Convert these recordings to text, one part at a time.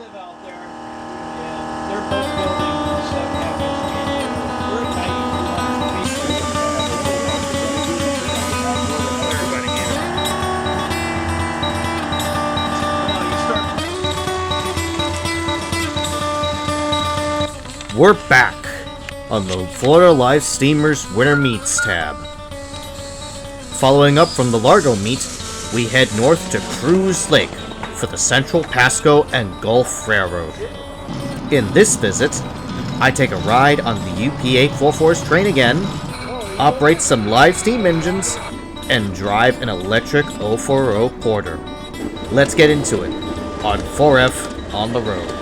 live out there. Yeah, they're both building stuff out there. We're at 90 We're back on the Florida Live Steamers Winter Meets tab. Following up from the Largo meet, we head north to Cruz Lake for the Central Pasco and Gulf Railroad. In this visit, I take a ride on the UP844's train again, operate some live steam engines, and drive an electric 040 Porter. Let's get into it on 4F on the road.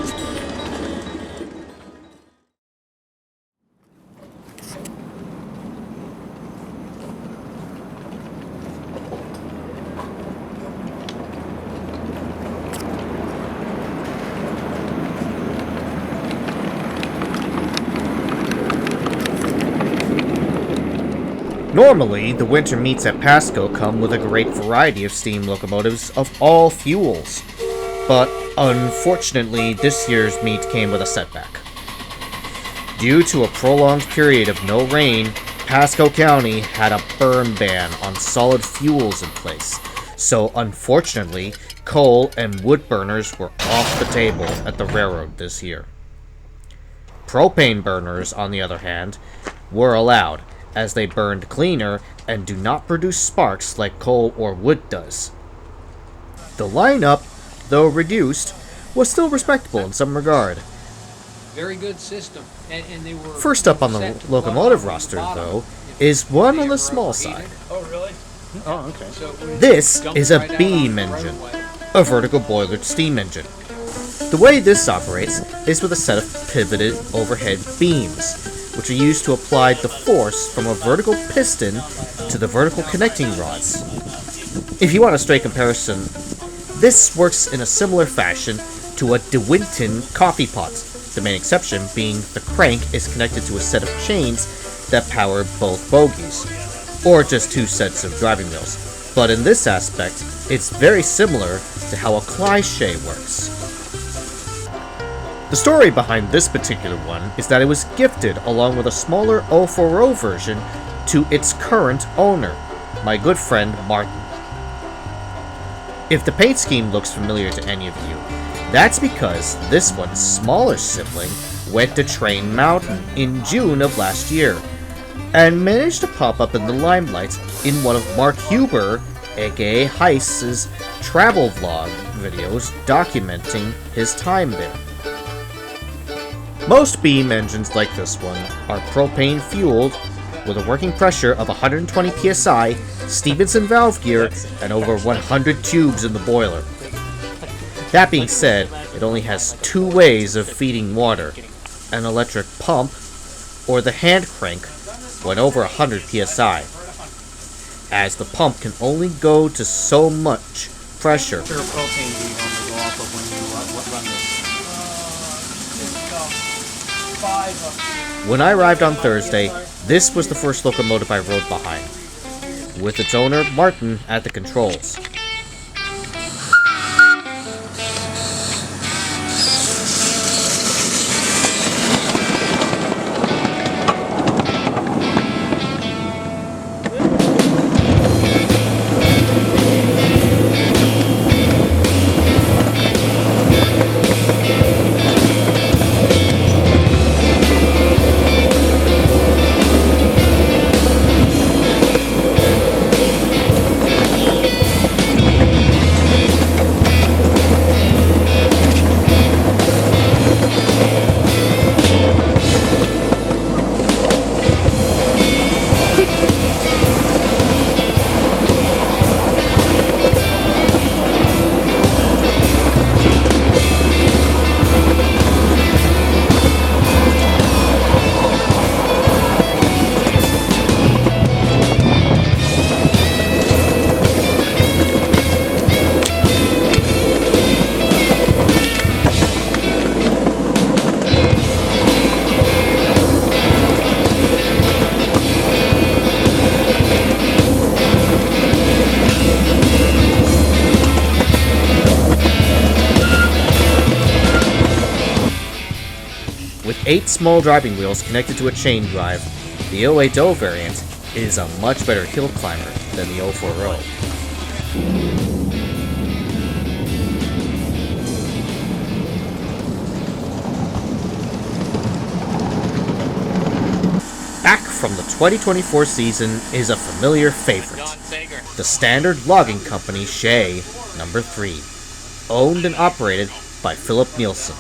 Normally, the winter meets at Pasco come with a great variety of steam locomotives of all fuels, but unfortunately this year's meet came with a setback. Due to a prolonged period of no rain, Pasco County had a burn ban on solid fuels in place, so unfortunately coal and wood burners were off the table at the railroad this year. Propane burners, on the other hand, were allowed, as they burned cleaner and do not produce sparks like coal or wood does. The lineup, though reduced, was still respectable in some regard. very good system. And they were First up on the locomotive roster, though, is one on the small side. Oh, really? Oh, okay. This is a beam engine, a vertical boilered steam engine. The way this operates is with a set of pivoted overhead beams, which are used to apply the force from a vertical piston to the vertical connecting rods. If you want a straight comparison, this works in a similar fashion to a DeWinton coffee pot, the main exception being the crank is connected to a set of chains that power both bogies, or just two sets of driving wheels. But in this aspect, it's very similar to how a Shay works. The story behind this particular one is that it was gifted along with a smaller 040 version to its current owner, my good friend Martin. If the paint scheme looks familiar to any of you, that's because this one's smaller sibling went to Train Mountain in June of last year, and managed to pop up in the limelight in one of Mark Huber, aka Heiss's, travel vlog videos documenting his time there. Most beam engines like this one are propane fueled with a working pressure of 120 psi, Stevenson valve gear, and over 100 tubes in the boiler. That being said, it only has two ways of feeding water, an electric pump or the hand crank when over 100 psi, as the pump can only go to so much pressure. Sure, propane do you normally go off of when you run this? When I arrived on Thursday, this was the first locomotive I rode behind, with its owner, Martin, at the controls. 8 small driving wheels connected to a chain drive, the 080 variant is a much better hill climber than the 040. Back from the 2024 season is a familiar favorite, the standard logging company Shay number 3, owned and operated by Philip Nielsen,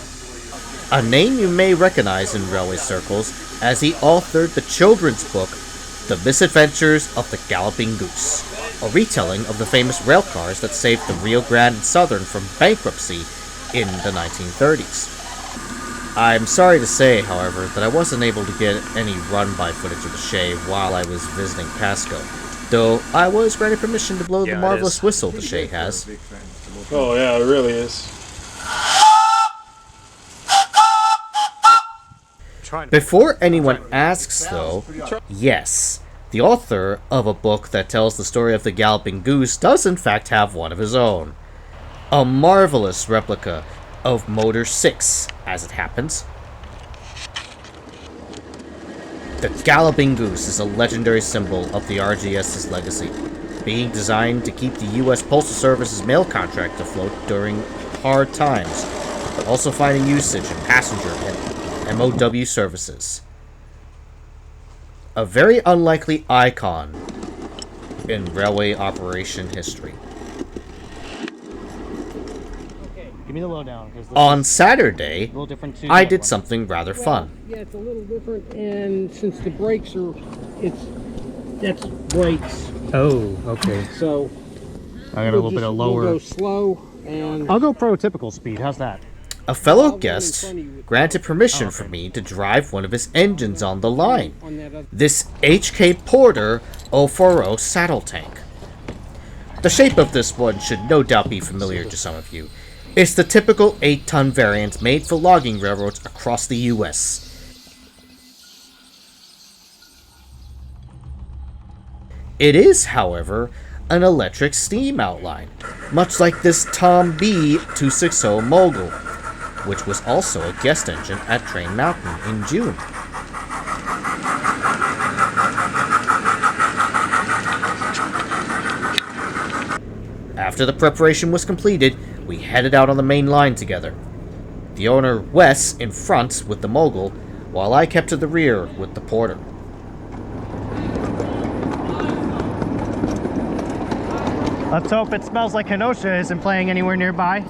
a name you may recognize in railway circles as he authored the children's book The Misadventures of the Galloping Goose, a retelling of the famous rail cars that saved the Rio Grande and Southern from bankruptcy in the 1930s. I'm sorry to say, however, that I wasn't able to get any run-by footage of the Shay while I was visiting Pasco, though I was granted permission to blow the marvelous whistle the Shay has. Oh yeah, it really is. Before anyone asks, though, yes, the author of a book that tells the story of the Galloping Goose does in fact have one of his own. A marvelous replica of Motor 6, as it happens. The Galloping Goose is a legendary symbol of the RGS's legacy, being designed to keep the U.S. Postal Service's mail contract afloat during hard times, but also finding usage in passenger and MOW services. A very unlikely icon in railway operation history. Give me the lowdown. On Saturday, a little different too. I did something rather fun. Yeah, it's a little different, and since the brakes are, that's brakes. Oh, okay. So I got a little bit of lower. We'll go slow, and I'll go prototypical speed. How's that? A fellow guest granted permission for me to drive one of his engines on the line, on that other. this HK Porter 040 saddle tank. The shape of this one should no doubt be familiar to some of you. It's the typical 8-ton variant made for logging railroads across the U.S. It is, however, an electric steam outline, much like this Tom B 260 Mogul, which was also a guest engine at Train Mountain in June. After the preparation was completed, we headed out on the main line together. The owner, Wes, in front with the Mogul, while I kept to the rear with the Porter. Let's hope it smells like Kenosha isn't playing anywhere nearby.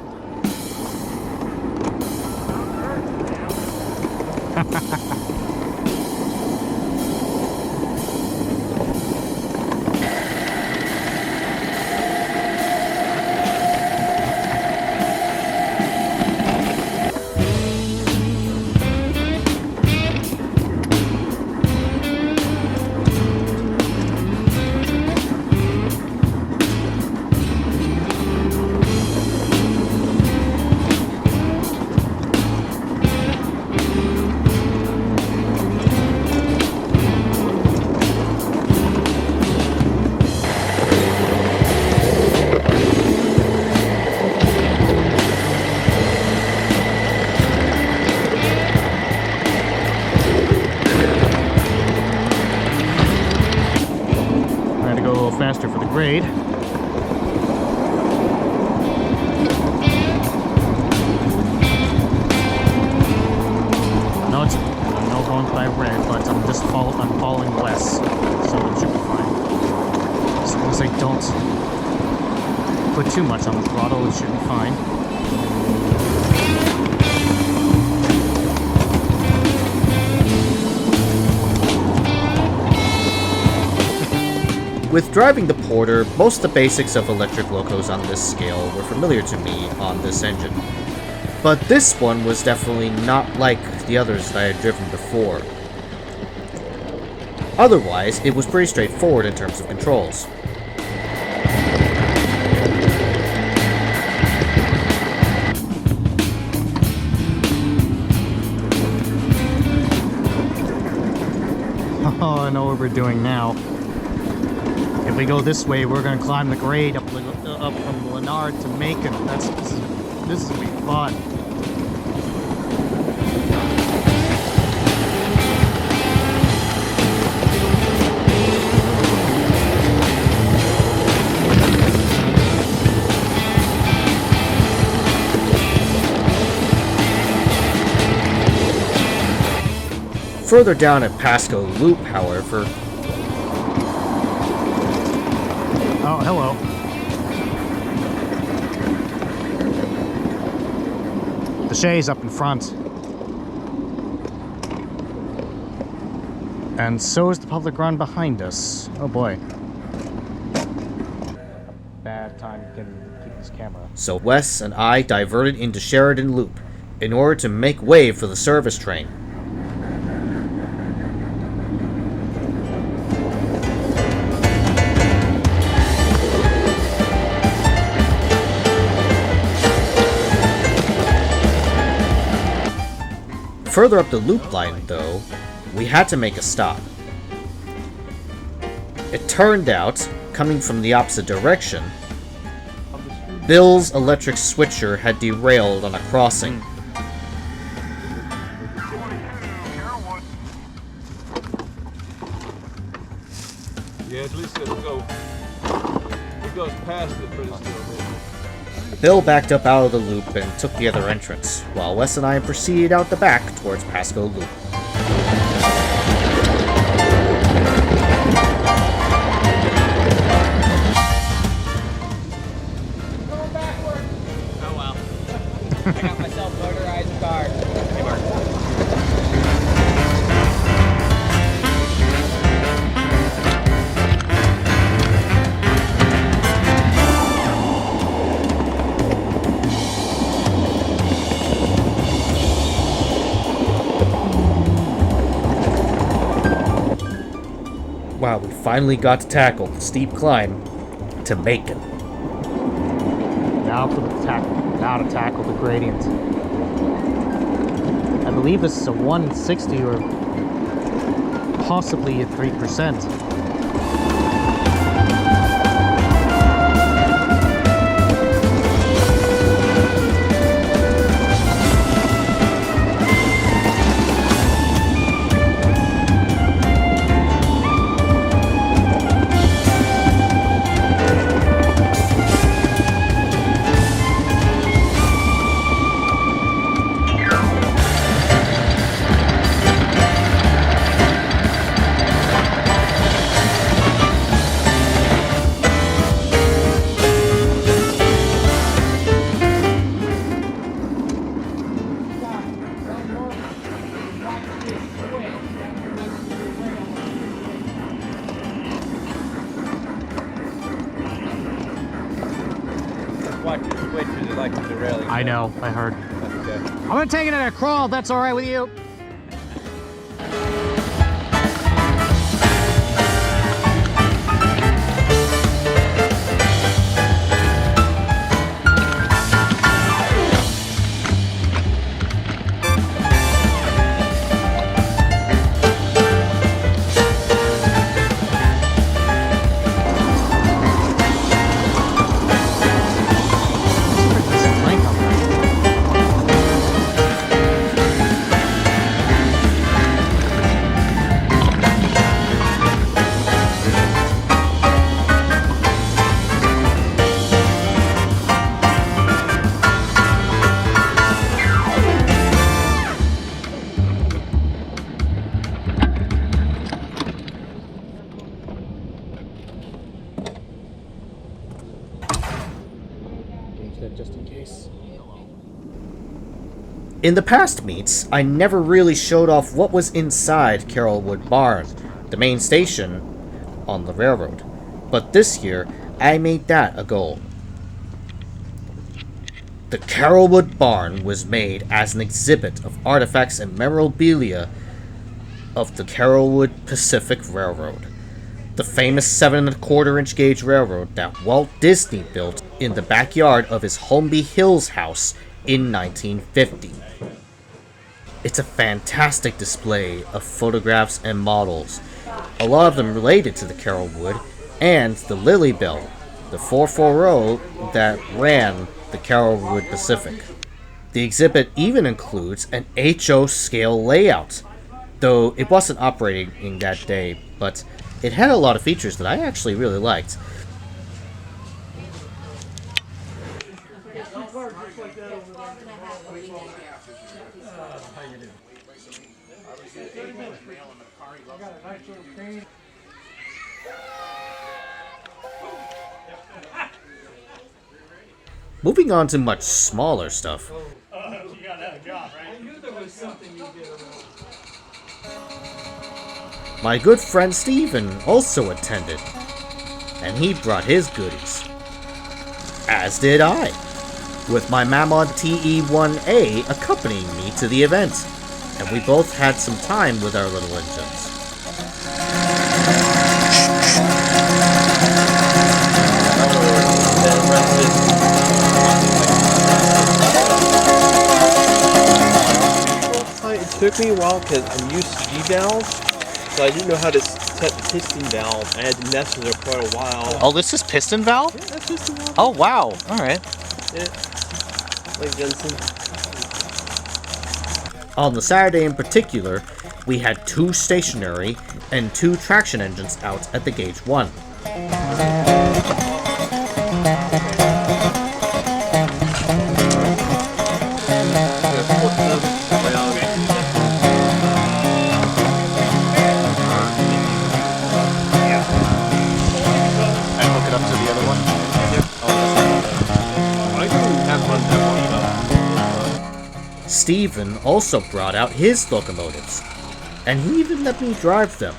Faster for the grade. No, it's no going by red, but I'm following Wes, so it should be fine. As long as I don't put too much on the throttle, it should be fine. With driving the Porter, most of the basics of electric locos on this scale were familiar to me on this engine. But this one was definitely not like the others that I had driven before. Otherwise, it was pretty straightforward in terms of controls. Oh, I know what we're doing now. If we go this way, we're gonna climb the grade up from Leonard to Macon. This is gonna be fun. Further down at Pasco Loop, however... Oh, hello. The Shay's up in front. And so is the public ground behind us. Oh boy. Bad time getting keep this camera. So Wes and I diverted into Sheridan Loop in order to make way for the service train. Further up the loop line, though, we had to make a stop. It turned out, coming from the opposite direction, Bill's electric switcher had derailed on a crossing. Yeah, at least it'll go. It goes past it, but it's still there. Bill backed up out of the loop and took the other entrance, while Wes and I proceeded out the back towards Pasco Loop. Going backwards. Oh well. I got myself motorized car. Hey, Mark. Wow, we finally got to tackle the steep climb to Macon. Now for the tackle. Now to tackle the gradient. I believe this is a 160 or possibly a 3%. Watch your switch, is it like the derailing? I know, I heard. Okay. I'm gonna take it at a crawl if that's alright with you. Just in case. In the past meets, I never really showed off what was inside Carolwood Barn, the main station on the railroad. But this year, I made that a goal. The Carolwood Barn was made as an exhibit of artifacts and memorabilia of the Carolwood Pacific Railroad, the famous 7¼ gauge railroad that Walt Disney built in the backyard of his Holmby Hills house in 1950. It's a fantastic display of photographs and models, a lot of them related to the Carolwood and the Lily Bell, the 440 that ran the Carolwood Pacific. The exhibit even includes an HO scale layout, though it wasn't operating that day, but it had a lot of features that I actually really liked. Moving on to much smaller stuff. My good friend Steven also attended, and he brought his goodies. As did I, with my Mammon TE1A accompanying me to the event, and we both had some time with our little engines. It took me a while because I'm used to G-valves, so I didn't know how to set the piston valve. I had to mess with it for quite a while. Oh, this is piston valve? Yeah, that's piston valve. Oh, wow. Alright. Yeah. Like Jensen. On the Saturday in particular, we had 2 stationary and 2 traction engines out at the Gauge 1. Steven also brought out his locomotives, and he even let me drive them.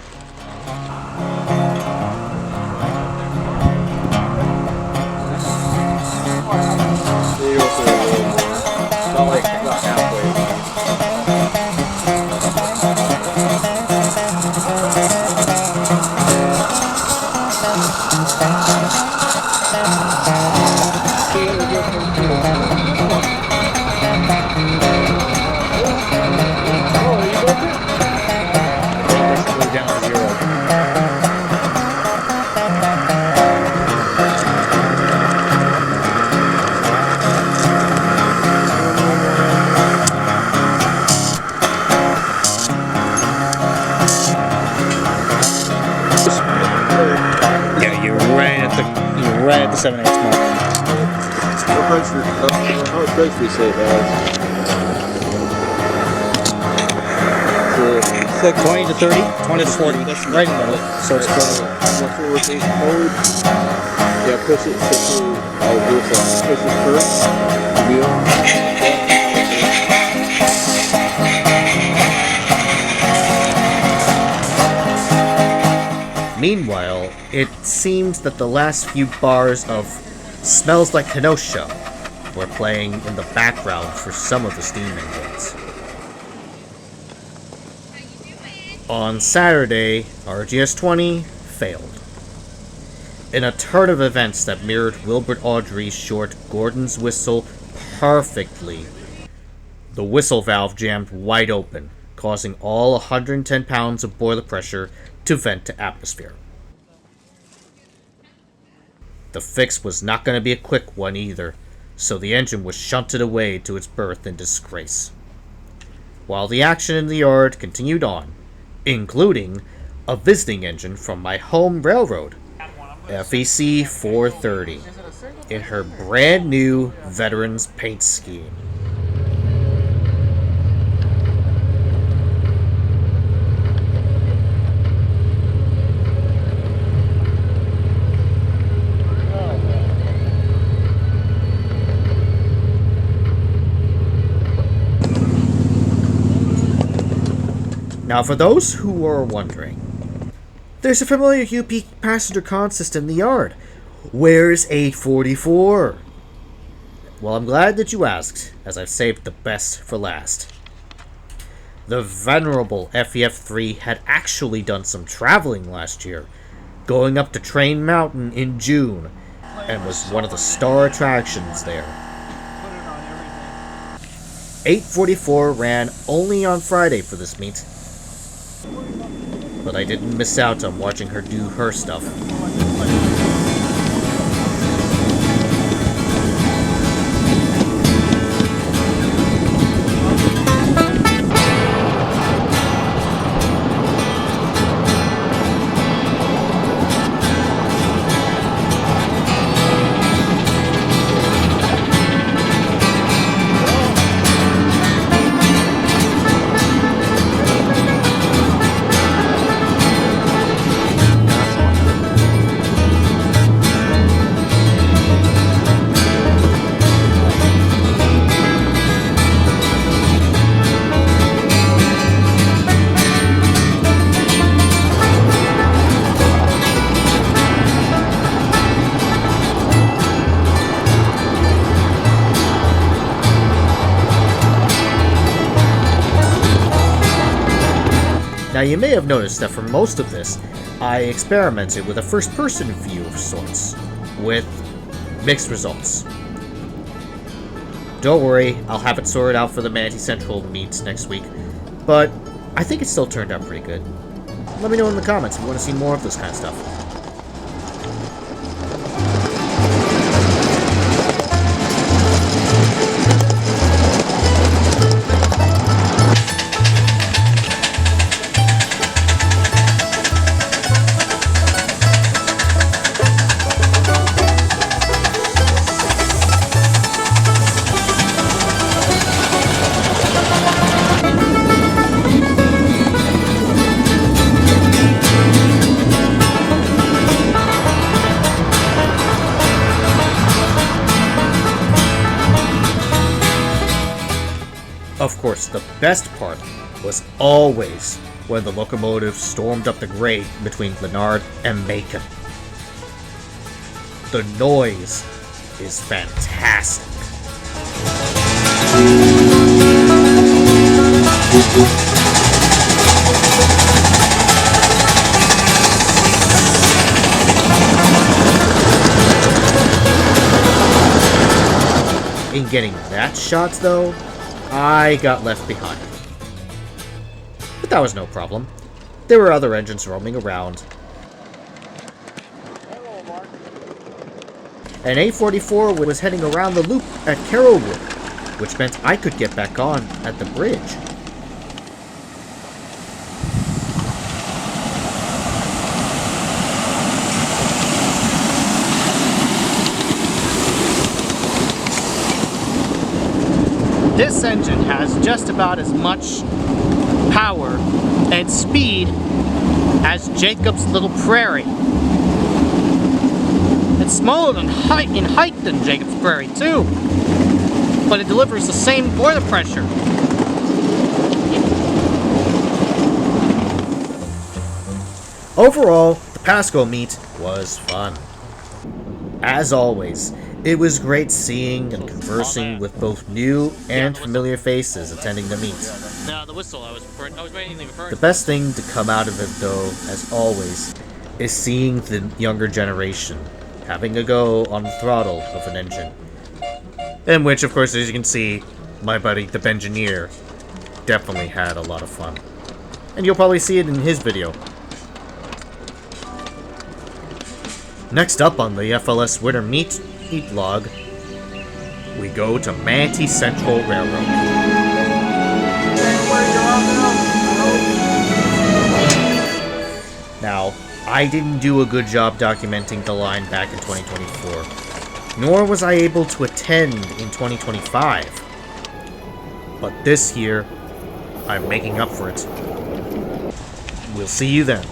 Yeah, you're right at the 7/8 mark. How much brakes do you say it has? 20 to 30, 20 to 40. That's right in the middle. So it's close. Yeah, push it. Push it first. Wheel. Meanwhile, it seemed that the last few bars of Smells Like Kenosha were playing in the background for some of the steam engines. On Saturday, RGS-20 failed. In a turn of events that mirrored Wilbert Audrey's short Gordon's Whistle perfectly, the whistle valve jammed wide open, causing all 110 pounds of boiler pressure to vent to atmosphere. The fix was not going to be a quick one either, so the engine was shunted away to its berth in disgrace. While the action in the yard continued on, including a visiting engine from my home railroad, FEC 430, in her brand new Veterans paint scheme. Now, for those who are wondering, there's a familiar UP passenger consist in the yard. Where's 844? Well, I'm glad that you asked, as I've saved the best for last. The venerable FEF3 had actually done some traveling last year, going up to Train Mountain in June, and was one of the star attractions there. 844 ran only on Friday for this meet, but I didn't miss out on watching her do her stuff. Now you may have noticed that for most of this, I experimented with a first-person view of sorts, with mixed results. Don't worry, I'll have it sorted out for the Manatee Central meets next week, but I think it still turned out pretty good. Let me know in the comments if you want to see more of this kind of stuff. Of course, the best part was always when the locomotive stormed up the grade between Glenard and Macon. The noise is fantastic. In getting that shot, though, I got left behind. But that was no problem. There were other engines roaming around. An A44 was heading around the loop at Carolwood, which meant I could get back on at the bridge. This engine has just about as much power and speed as Jacob's Little Prairie. It's smaller in height than Jacob's Prairie too, but it delivers the same boiler pressure. Overall, the Pasco meet was fun. As always, it was great seeing and conversing with both new and familiar faces attending the meet. No, the whistle. I was waiting for The best thing to come out of it, though, as always, is seeing the younger generation having a go on the throttle of an engine. In which, of course, as you can see, my buddy, the Bengineer, definitely had a lot of fun. And you'll probably see it in his video. Next up on the FLS Winter Meet log, we go to Manatee Central Railroad. Now, I didn't do a good job documenting the line back in 2024, nor was I able to attend in 2025. But this year, I'm making up for it. We'll see you then.